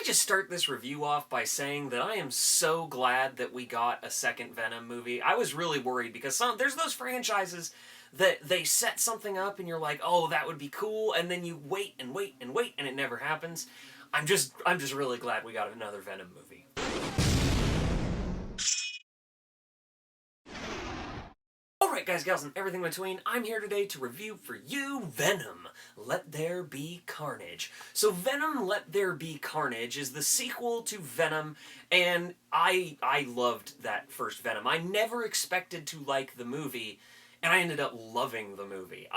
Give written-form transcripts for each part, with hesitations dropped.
just start this review off by saying that I am so glad that we got a second Venom movie. I was really worried because there's those franchises that they set something up and you're like, oh, that would be cool, and then you wait and wait and wait and it never happens. I'm just really glad we got another Venom movie. Alright guys, gals, and everything in between, I'm here today to review for you Venom, Let There Be Carnage. So Venom, Let There Be Carnage is the sequel to Venom, and I loved that first Venom. I never expected to like the movie, and I ended up loving the movie.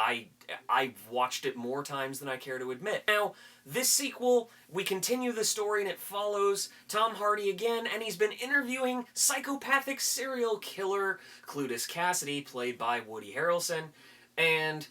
I've watched it more times than I care to admit. Now, this sequel, we continue the story and it follows Tom Hardy again, and he's been interviewing psychopathic serial killer Cletus Cassidy, played by Woody Harrelson, and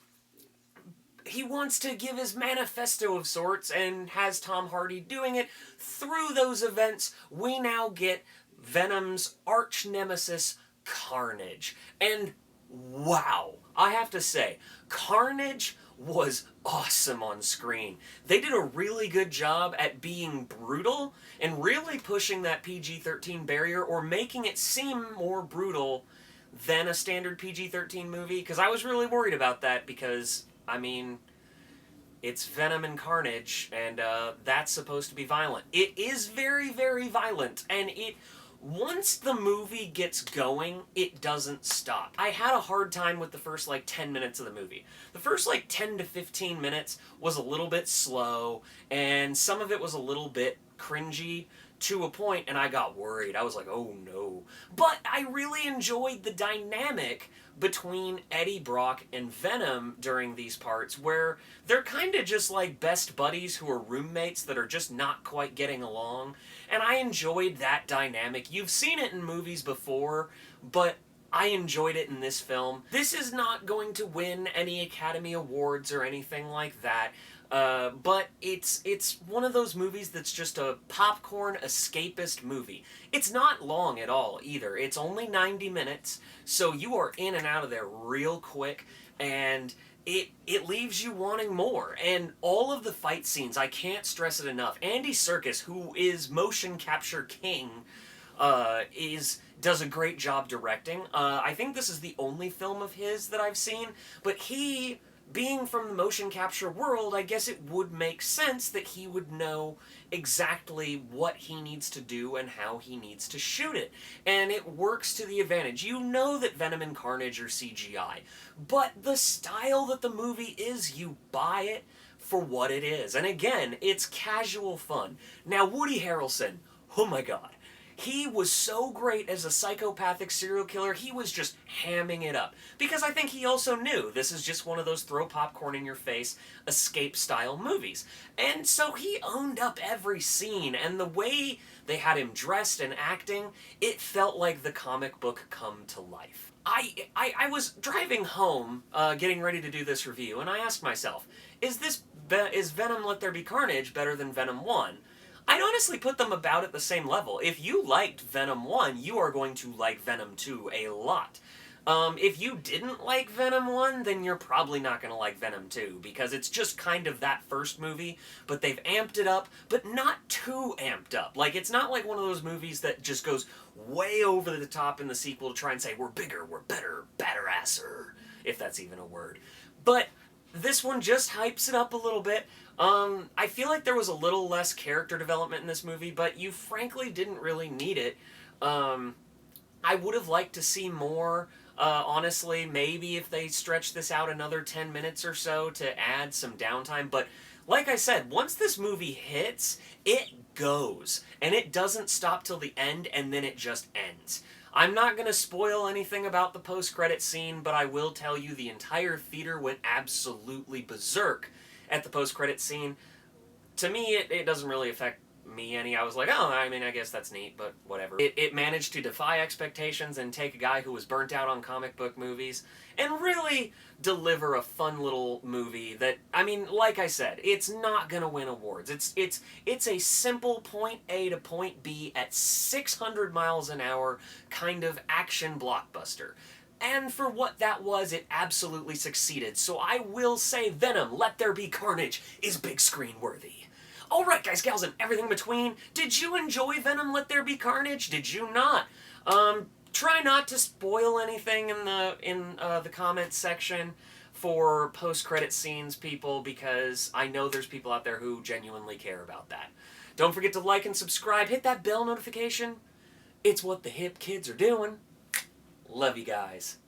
he wants to give his manifesto of sorts and has Tom Hardy doing it. Through those events, we now get Venom's arch nemesis, Carnage. And wow, I have to say, Carnage was awesome on screen. They did a really good job at being brutal and really pushing that PG-13 barrier, or making it seem more brutal than a standard PG-13 movie, because I was really worried about that because, I mean, it's Venom and Carnage, and that's supposed to be violent. It is very, very violent, and once the movie gets going, it doesn't stop. I had a hard time with the first 10 minutes of the movie. The first 10 to 15 minutes was a little bit slow, and some of it was a little bit cringy to a point, and I got worried. I was like, oh no. But I really enjoyed the dynamic between Eddie Brock and Venom during these parts, where they're kind of just like best buddies who are roommates that are just not quite getting along, and I enjoyed that dynamic. You've seen it in movies before, but I enjoyed it in this film. This is not going to win any Academy Awards or anything like that, but it's one of those movies that's just a popcorn escapist movie. It's not long at all either. It's only 90 minutes, so you are in and out of there real quick, and it leaves you wanting more. And all of the fight scenes, I can't stress it enough. Andy Serkis, who is motion capture king, does a great job directing. I think this is the only film of his that I've seen, but he, being from the motion capture world, I guess it would make sense that he would know exactly what he needs to do and how he needs to shoot it. And it works to the advantage. You know that Venom and Carnage are CGI, but the style that the movie is, you buy it for what it is. And again, it's casual fun. Now, Woody Harrelson, oh my god. He was so great as a psychopathic serial killer. He was just hamming it up. Because I think he also knew this is just one of those throw popcorn in your face, escape style movies. And so he owned up every scene, and the way they had him dressed and acting, it felt like the comic book come to life. I was driving home, getting ready to do this review, and I asked myself, is Venom Let There Be Carnage better than Venom 1? I'd honestly put them about at the same level. If you liked Venom 1, you are going to like Venom 2 a lot. If you didn't like Venom 1, then you're probably not going to like Venom 2, because it's just kind of that first movie, but they've amped it up, but not too amped up. Like, it's not like one of those movies that just goes way over the top in the sequel to try and say, we're bigger, we're better, badasser, if that's even a word. But this one just hypes it up a little bit. I feel like there was a little less character development in this movie, but you frankly didn't really need it. I would have liked to see more, honestly, maybe if they stretched this out another 10 minutes or so to add some downtime, but like I said, once this movie hits, it goes, and it doesn't stop till the end, and then it just ends. I'm not going to spoil anything about the post-credit scene, but I will tell you the entire theater went absolutely berserk at the post-credit scene. To me, it doesn't really affect me any. I was like, oh, I mean, I guess that's neat, but whatever. It managed to defy expectations and take a guy who was burnt out on comic book movies and really deliver a fun little movie that, I mean, like I said, it's not gonna win awards. It's a simple point A to point B at 600 miles an hour kind of action blockbuster. And for what that was, it absolutely succeeded. So I will say Venom, Let There Be Carnage is big screen worthy. Alright, guys, gals, and everything between, did you enjoy Venom Let There Be Carnage? Did you not? Try not to spoil anything in the comments section for post-credit scenes, people, because I know there's people out there who genuinely care about that. Don't forget to like and subscribe. Hit that bell notification. It's what the hip kids are doing. Love you guys.